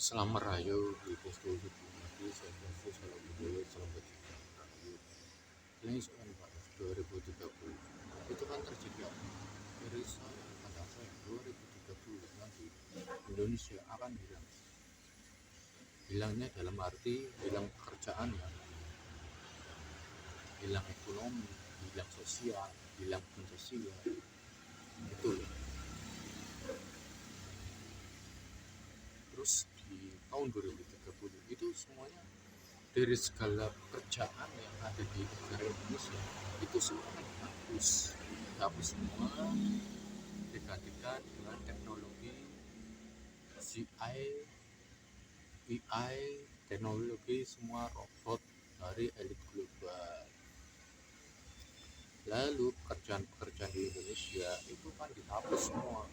Salam Merayu di Posko Mati, saya kasih salam budaya, salam bajikan rayu. Ini soal Pak 2030. Itu kan terjadi apa? Irisa yang kata saya 2030 nanti Indonesia akan hilang. Hilangnya dalam arti hilang pekerjaan ya, hilang ekonomi, hilang sosial, hilang Pancasila. Itu loh. Terus di tahun 2030 itu semuanya dari segala pekerjaan yang ada di negara Indonesia itu semua akan dihapus semua, digantikan dengan teknologi CI, AI, teknologi semua robot dari elit global. Lalu pekerjaan-pekerjaan di Indonesia itu kan dihapus semua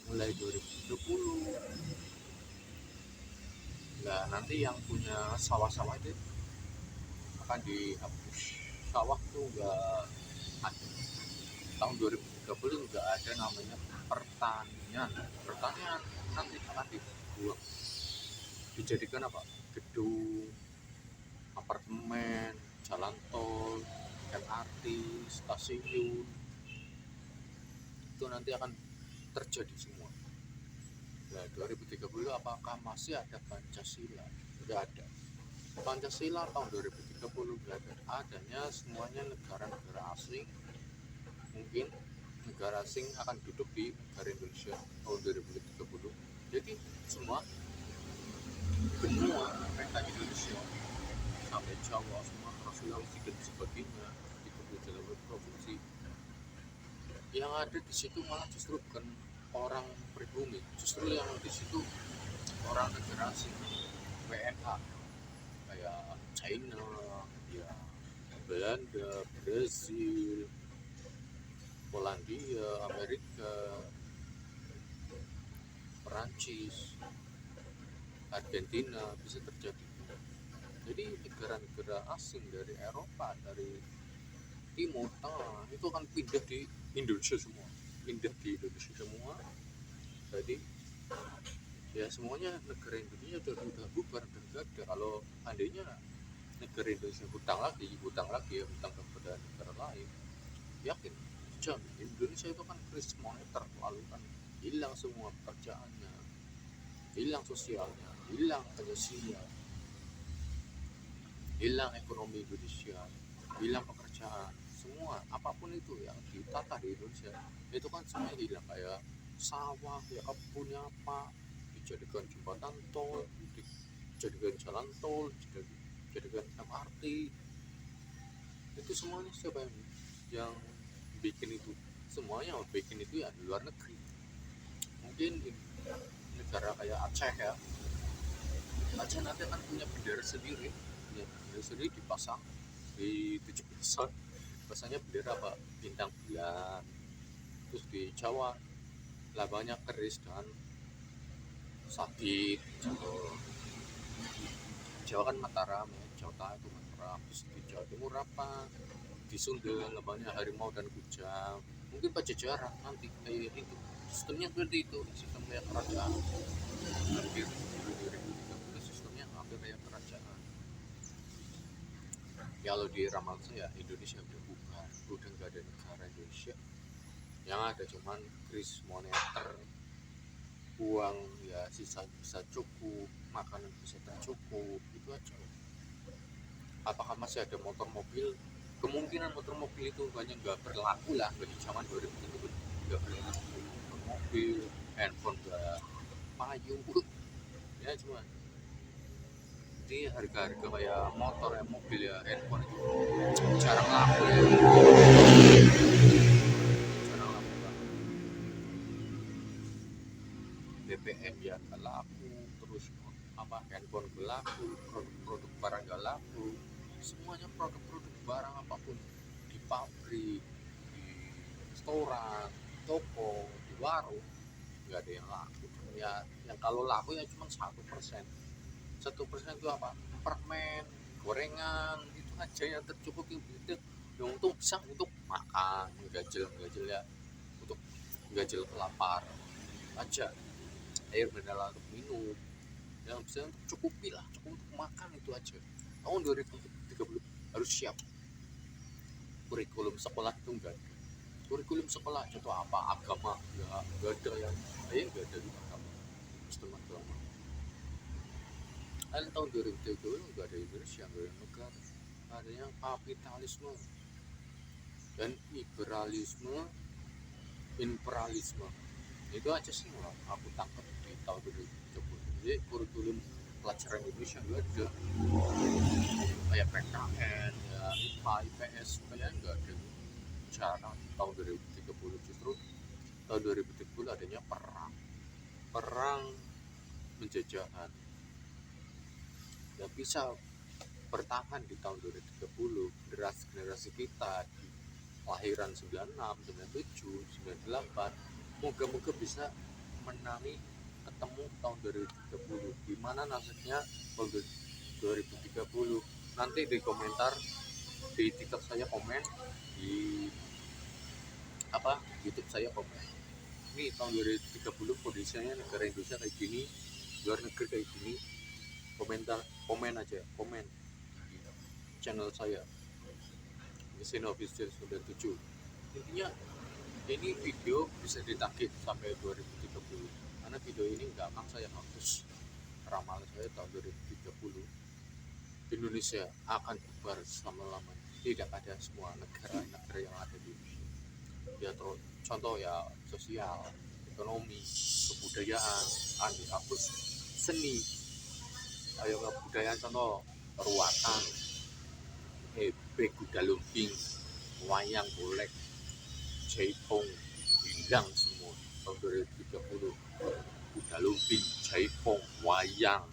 mulai 2030. Nah nanti yang punya sawah-sawah itu akan dihapus. Sawah tuh nggak ada. Tahun 2030 nggak ada namanya pertanian. Pertanian nanti akan dibuang, dijadikan apa? Gedung, apartemen, jalan tol, MRT, stasiun. Itu nanti akan terjadi semua. Nah 2030 apakah masih ada Pancasila? Nggak ada. Pancasila tahun 2030 nggak ada. Adanya semuanya negara-negara asing. Mungkin negara asing akan duduk di negara Indonesia tahun 2030. Jadi semua benua peta Indonesia sampai Jawa, Sumatera, Sulawesi dan sebagainya di 28 provinsi yang ada di situ malah justru bukan orang pribumi, justru yang di situ orang negara asing, WNA kayak China, ya Belanda, Brazil, Polandia, Amerika, Perancis, Argentina bisa terjadi. Jadi negara-negara asing dari Eropa, dari Timur Tengah itu akan pindah di Indonesia semua, Jadi ya semuanya negara Indonesia udah bubar dan gak ada. Kalau andainya negara Indonesia hutang lagi ya, hutang kepada negara lain, yakin jamin Indonesia itu kan krisis moneter, lalu kan hilang semua pekerjaannya, hilang sosialnya, hilang Pancasila, hilang ekonomi Indonesia, hilang pekerjaan, semua apapun itu yang ditata di Indonesia itu kan semua hilang. Kayak sawah ya, kebunnya apa dijadikan jembatan tol, dijadikan jalan tol, dijadikan MRT. Itu semuanya siapa yang bikin itu? Semuanya yang bikin itu ya di luar negeri. Mungkin di negara kayak Aceh ya, Aceh nanti akan punya bendera sendiri, dipasang di 17 pasangnya bendera apa, bintang bulan. Terus di Jawa lah banyak keris dan sabit. Jawa kan Mataram ya, Jawa Tengah itu Mataram. Terus di Jawa Timur apa, di Sunda banyak harimau dan kujang. Mungkin Pajajaran nanti kayak itu, sistemnya seperti itu, sistem kayak kerajaan. Hampir 2030 sistemnya hampir kayak kerajaan. Kalau di ramal saya Indonesia udah bukan, udah nggak ada negara Indonesia. Yang ada cuman kris moneter, uang ya sisa bisa cukup, makanan bisa tercukup, itu aja. Apakah masih ada motor mobil? Kemungkinan motor mobil itu banyak nggak berlaku lah di zaman 2030, nggak berlaku motor mobil, handphone nggak payung ya, cuma ini harga-harga kayak motor ya, mobil ya, handphone itu jarang laku ya, jarang laku lah. BBM ya nggak laku, terus apa, handphone nggak laku, produk-produk barang nggak laku, semuanya produk-produk barang apapun di pabrik, di restoran, toko, di warung nggak ada yang laku ya. Yang kalau laku ya cuma 1%. 1% itu apa, permen, gorengan, itu aja yang tercukupi. Itu yang untung bisa untuk makan, gajel ya, untuk gajel lapar aja, air mineral untuk minum ya, yang bisa cukupi lah, cukup untuk makan itu aja. Tahun 2030 harus siap. Kurikulum sekolah itu enggak ada. Kurikulum sekolah contoh apa, agama enggak ada, yang enggak ada di agama, sistem agama. Kan tahun 2030 enggak ada Indonesia, enggak ada negara, adanya kapitalisme dan imperialisme. Itu aja sih yang aku tangkap di tahun 2030. Jadi kurikulum pelajaran Indonesia enggak ada, kayak PKN ya, IPA, IPS kayak enggak ada. Cara tahun 2030 justru tahun 2030 adanya perang penjajahan. Nggak bisa bertahan di tahun 2030. Generasi kita lahiran 96, 97, 98 moga-moga bisa menangi ketemu tahun 2030. Gimana nasibnya tahun 2030? Nanti di komentar di TikTok saya komen, di YouTube saya komen. Ini tahun 2030 kondisinya negara Indonesia kayak gini, luar negeri kayak gini. Komen aja di channel saya Mesin Official 97. Intinya ini video bisa ditarget sampai 2030, karena video ini nggak akan saya hapus. Ramalan saya tahun 2030 Indonesia akan bubar selama-lamanya. Tidak ada semua negara yang ada di Indonesia. Ya contoh ya, sosial, ekonomi, kebudayaan akan dihapus. Seni, ayo kebudayaan contoh ruatan, kuda lumping, wayang golek, jaipong hilang semua tahun 2030. Kuda lumping, jaipong, wayang,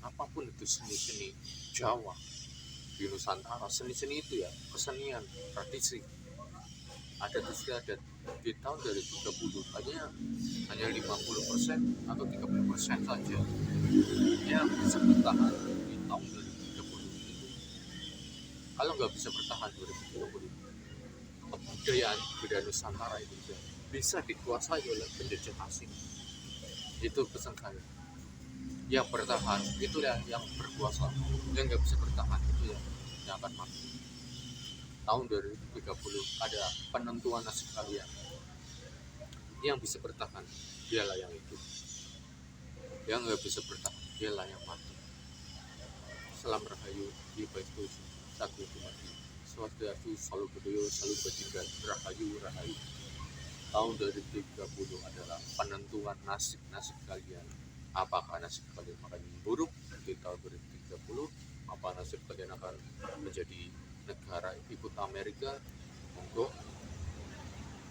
apapun itu seni-seni Jawa di Nusantara, seni-seni itu ya kesenian tradisi ada di tahun 2030 hanya 50% atau 30% saja yang bisa bertahan di tahun 2030 itu. Kalau nggak bisa bertahan 2030, kebudayaan Nusantara itu bisa dikuasai oleh penjajah asing. Itu pesan saya. Yang bertahan itulah yang berkuasa, yang nggak bisa bertahan itu yang akan mati. Tahun 2030 ada penentuan nasib kalian. Yang bisa bertahan dialah yang hidup, yang nggak bisa bertahan dialah yang mati. Salam Rahayu, Ibu Saku Mati, Swastiastu, Salu Budaya, Salu Bajingan, Rahayu. Tahun 2030 adalah penentuan nasib kalian. Apakah nasib kalian akan buruk di tahun 2030? Apa nasib kalian akan menjadi negara ikut Amerika? Monggo.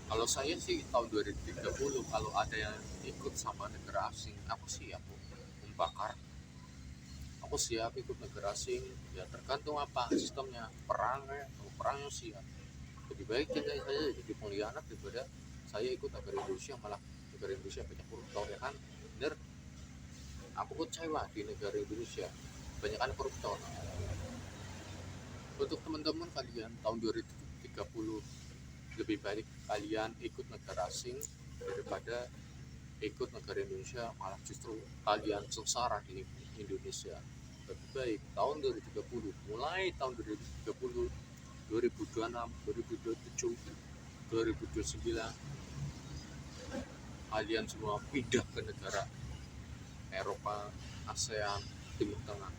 Kalau saya sih tahun 2030, kalau ada yang ikut sama negara asing, aku siap membakar. Aku siap ikut negara asing, ya tergantung apa sistemnya, perang siap. Lebih baik saya jadi pengkhianat daripada saya ikut negara Indonesia, malah negara Indonesia banyak koruptor, ya kan? Bener, aku kecewa di negara Indonesia banyak koruptor. Untuk teman-teman kalian tahun 2030, lebih baik kalian ikut negara asing daripada ikut negara Indonesia, malah justru kalian sengsara di Indonesia. Lebih baik tahun 2030, mulai tahun 2030, 2026, 2027, 2029 kalian semua pindah ke negara Eropa, ASEAN, Timur Tengah.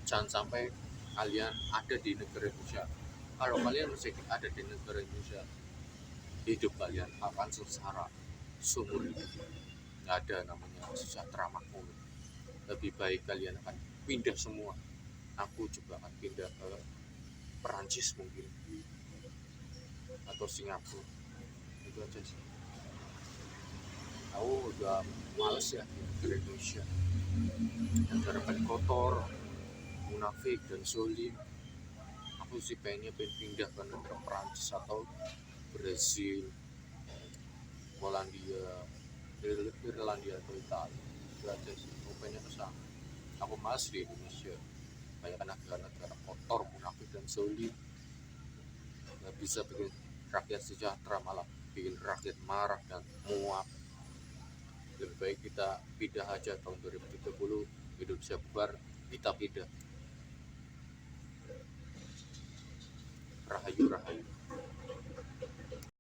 Jangan sampai kalian ada di negara Indonesia. Kalau kalian masih ada di negara Indonesia, hidup kalian akan sengsara seumur hidup. Nggak ada namanya sejahtera makmur. Lebih baik kalian akan pindah semua. Aku juga akan pindah ke Perancis mungkin, atau Singapura. Itu aja sih. Aku udah males ya di negara Indonesia, negara paling kotor, munafik dan zolim. Aku sih pengen pindah ke negara Perancis atau Brasil, Polandia, Irlandia atau Italia. Itu aja sih. Aku pengen kesana. Aku males di Indonesia, banyak negara kotor, munafik dan zolim. Nggak bisa bikin rakyat sejahtera, malah bikin rakyat marah dan muak. Lebih baik kita pindah aja tahun 2030, Indonesia bubar, kita pindah. Rahayu rahayu.